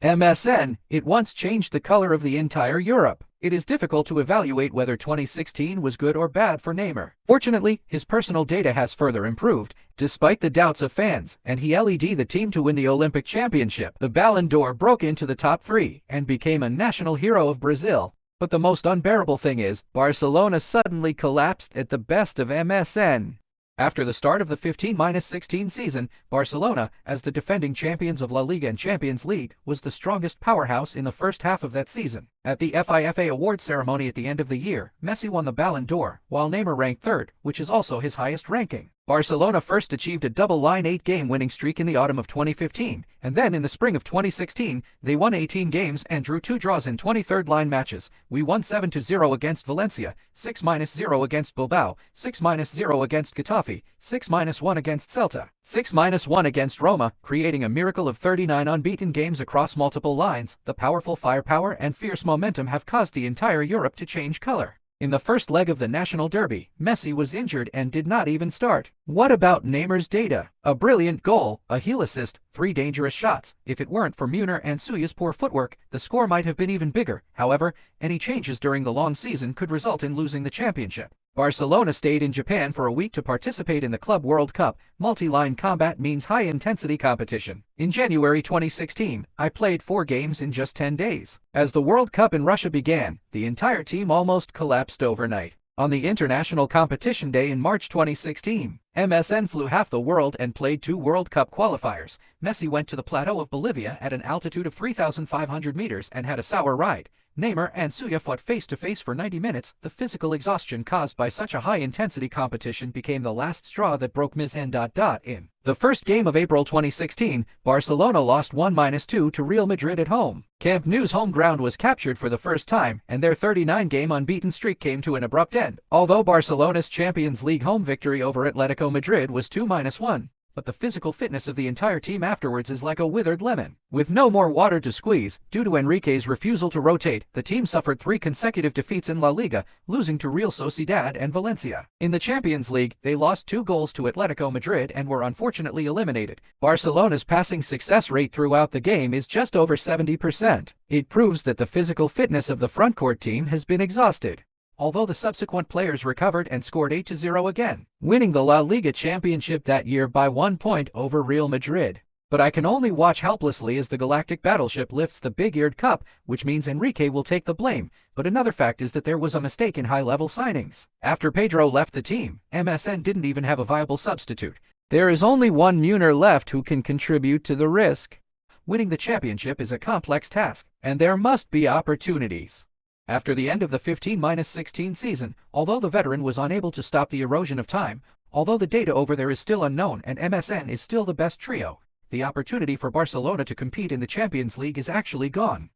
MSN, it once changed the color of the entire Europe. It is difficult to evaluate whether 2016 was good or bad for Neymar. Fortunately, his personal data has further improved, despite the doubts of fans, and he led the team to win the Olympic Championship. The Ballon d'Or broke into the top three and became a national hero of Brazil. But the most unbearable thing is, Barcelona suddenly collapsed at the best of MSN. After the start of the 15-16 season, Barcelona, as the defending champions of La Liga and Champions League, was the strongest powerhouse in the first half of that season. At the FIFA awards ceremony at the end of the year, Messi won the Ballon d'Or, while Neymar ranked third, which is also his highest ranking. Barcelona first achieved a double-line 8-game winning streak in the autumn of 2015, and then in the spring of 2016, they won 18 games and drew 2 draws in 23rd-line matches. We won 7-0 against Valencia, 6-0 against Bilbao, 6-0 against Getafe, 6-1 against Celta, 6-1 against Roma, creating a miracle of 39 unbeaten games across multiple lines. The powerful firepower and fierce momentum have caused the entire Europe to change color. In the first leg of the national derby, Messi was injured and did not even start. What about Neymar's data? A brilliant goal, a heel assist, 3 dangerous shots. If it weren't for Neymar and Suarez's poor footwork, the score might have been even bigger. However, any changes during the long season could result in losing the championship. Barcelona stayed in Japan for a week to participate in the Club World Cup. Multi-line combat means high-intensity competition. In January 2016, I played 4 games in just 10 days. As the World Cup in Russia began, the entire team almost collapsed overnight. On the international competition day in March 2016, MSN flew half the world and played 2 World Cup qualifiers. Messi went to the plateau of Bolivia at an altitude of 3,500 meters and had a sour ride. Neymar and Suarez fought face-to-face for 90 minutes. The physical exhaustion caused by such a high-intensity competition became the last straw that broke MSN. In the first game of April 2016, Barcelona lost 1-2 to Real Madrid at home. Camp Nou's home ground was captured for the first time, and their 39-game unbeaten streak came to an abrupt end. Although Barcelona's Champions League home victory over Atletico Madrid was 2-1. But the physical fitness of the entire team afterwards is like a withered lemon. With no more water to squeeze, due to Enrique's refusal to rotate, the team suffered 3 consecutive defeats in La Liga, losing to Real Sociedad and Valencia. In the Champions League, they lost 2 goals to Atletico Madrid and were unfortunately eliminated. Barcelona's passing success rate throughout the game is just over 70%. It proves that the physical fitness of the frontcourt team has been exhausted. Although the subsequent players recovered and scored 8-0 again, winning the La Liga championship that year by 1 point over Real Madrid. But I can only watch helplessly as the galactic battleship lifts the big-eared cup, which means Enrique will take the blame. But another fact is that there was a mistake in high-level signings. After Pedro left the team, MSN didn't even have a viable substitute. There is only one Müller left who can contribute to the risk. Winning the championship is a complex task, and there must be opportunities. After the end of the 15-16 season, although the veteran was unable to stop the erosion of time, although the data over there is still unknown and MSN is still the best trio, the opportunity for Barcelona to compete in the Champions League is actually gone.